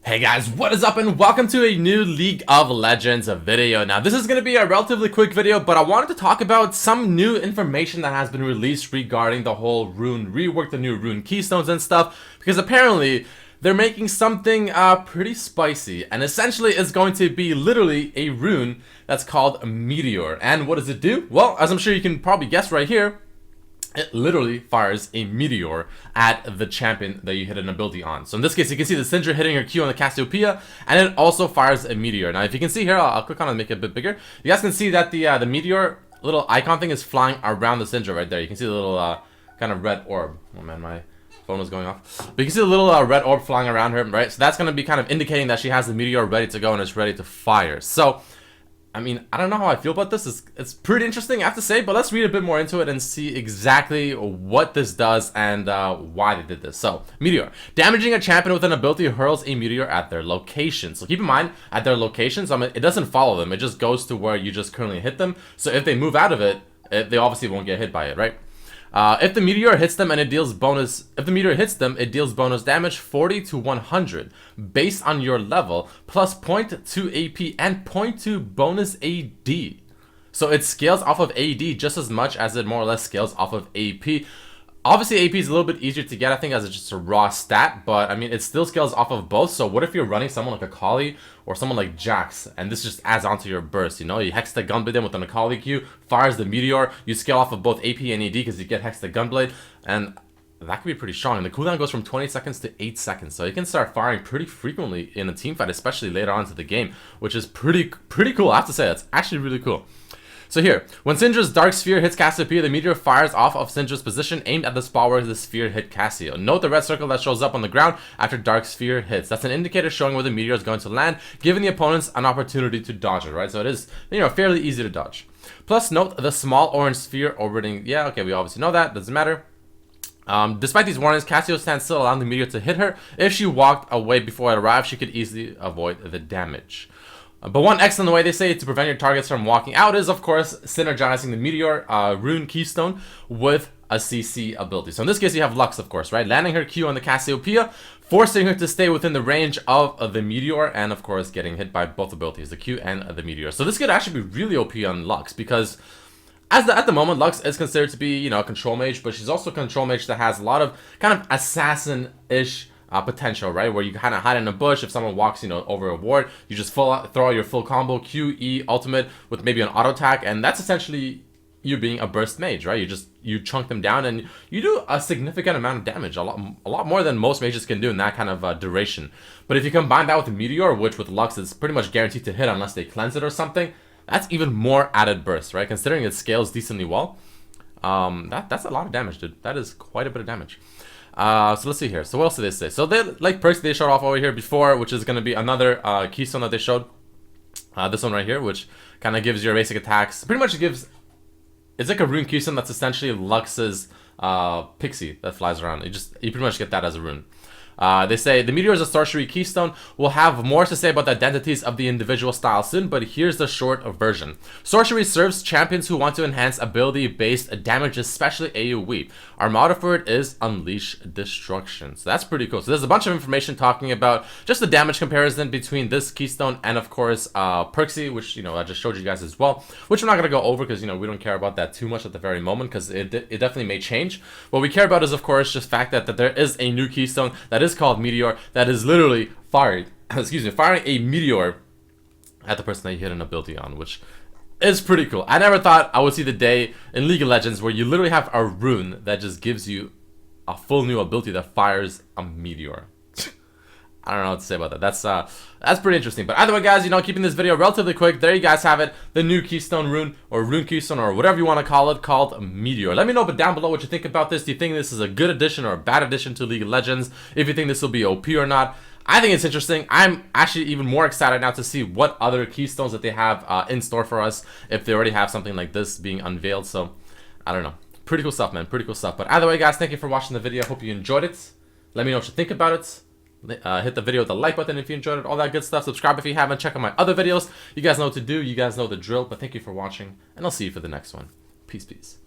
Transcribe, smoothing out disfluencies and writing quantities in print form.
Hey guys, what is up and welcome to a new League of Legends video. Now this is going to be a relatively quick video, but I wanted to talk about some new information that has been released regarding the whole rune rework, the new rune keystones and stuff, because apparently they're making something pretty spicy, and essentially it's going to be literally a rune that's called Meteor. And what does it do? Well, as I'm sure you can probably guess right here, it literally fires a meteor at the champion that you hit an ability on. So in this case, you can see the Syndra hitting her Q on the Cassiopeia, and it also fires a meteor. Now, if you can see here, I'll click on it and make it a bit bigger. You guys can see that the meteor little icon thing is flying around the Syndra right there. You can see the little kind of red orb. Oh man, my phone was going off. But you can see the little red orb flying around her, right? So that's going to be kind of indicating that she has the meteor ready to go and it's ready to fire. So I mean, I don't know how I feel about this. It's pretty interesting, I have to say, but let's read a bit more into it and see exactly what this does and why they did this. So, Meteor. Damaging a champion with an ability hurls a meteor at their location. So keep in mind, at their locations, I mean, it doesn't follow them. It just goes to where you just currently hit them. So if they move out of it, they obviously won't get hit by it, right? If the meteor hits them and it deals bonus, if the meteor hits them, it deals bonus damage 40 to 100 based on your level, plus 0.2 AP and 0.2 bonus AD. So it scales off of AD just as much as it more or less scales off of AP. Obviously, AP is a little bit easier to get, I think, as it's just a raw stat, but I mean, it still scales off of both. So what if you're running someone like Akali or someone like Jax, and this just adds onto your burst, you know? You hex the Gunblade in with an Akali Q, fires the Meteor, you scale off of both AP and AD because you get hex the Gunblade, and that could be pretty strong. And the cooldown goes from 20 seconds to 8 seconds, so you can start firing pretty frequently in a team fight, especially later on into the game, which is pretty cool. I have to say, that's actually really cool. So here, when Syndra's Dark Sphere hits Cassiopeia, the meteor fires off of Syndra's position aimed at the spot where the sphere hit Cassio. Note the red circle that shows up on the ground after Dark Sphere hits. That's an indicator showing where the meteor is going to land, giving the opponents an opportunity to dodge it, right? So it is, you know, fairly easy to dodge. Plus, note the small orange sphere orbiting. Yeah, okay, we obviously know that. Doesn't matter. Despite these warnings, Cassio stands still, allowing the meteor to hit her. If she walked away before it arrived, she could easily avoid the damage. But one excellent way, they say, to prevent your targets from walking out is, of course, synergizing the Meteor Rune Keystone with a CC ability. So in this case, you have Lux, of course, right? Landing her Q on the Cassiopeia, forcing her to stay within the range of the Meteor, and of course, getting hit by both abilities, the Q and the Meteor. So this could actually be really OP on Lux, because at the moment, Lux is considered to be, you know, a control mage, but she's also a control mage that has a lot of kind of assassin-ish potential, right? Where you kind of hide in a bush. If someone walks, you know, over a ward, you just throw out your full combo, Q, E, ultimate with maybe an auto attack, and that's essentially you being a burst mage, right? You chunk them down and you do a significant amount of damage, a lot more than most mages can do in that kind of duration. But if you combine that with the Meteor, which with Lux is pretty much guaranteed to hit unless they cleanse it or something, that's even more added burst, right? Considering it scales decently well, that's a lot of damage, dude. That is quite a bit of damage. So let's see here. So what else did they say? So they like perks they showed off over here before, which is going to be another keystone that they showed. This one right here, which kind of gives your basic attacks. Pretty much gives, it's like a rune keystone that's essentially Lux's pixie that flies around. You pretty much get that as a rune. They say the Meteor is a sorcery keystone. We'll have more to say about the identities of the individual styles soon, but here's the short version. Sorcery serves champions who want to enhance ability-based damage, especially AoE. Our motto for it is Unleash Destruction. So that's pretty cool. So there's a bunch of information talking about just the damage comparison between this keystone and, of course, Perksy, which, you know, I just showed you guys as well, which we're not going to go over because, you know, we don't care about that too much at the very moment because it definitely may change. What we care about is, of course, just the fact that there is a new keystone that is called Meteor that is literally firing a meteor at the person that you hit an ability on, which is pretty cool. I never thought I would see the day in League of Legends where you literally have a rune that just gives you a full new ability that fires a meteor. I don't know what to say about that. That's pretty interesting. But either way, guys, you know, keeping this video relatively quick, there you guys have it. The new keystone rune, or rune keystone, or whatever you want to call it, called Meteor. Let me know down below what you think about this. Do you think this is a good addition or a bad addition to League of Legends? If you think this will be OP or not. I think it's interesting. I'm actually even more excited now to see what other keystones that they have in store for us, if they already have something like this being unveiled. So, I don't know. Pretty cool stuff, man. Pretty cool stuff. But either way, guys, thank you for watching the video. Hope you enjoyed it. Let me know what you think about it. Hit the video with the like button if you enjoyed it, all that good stuff. Subscribe if you haven't. Check out my other videos. You guys know what to do. You guys know the drill. But thank you for watching, and I'll see you for the next one. Peace, peace.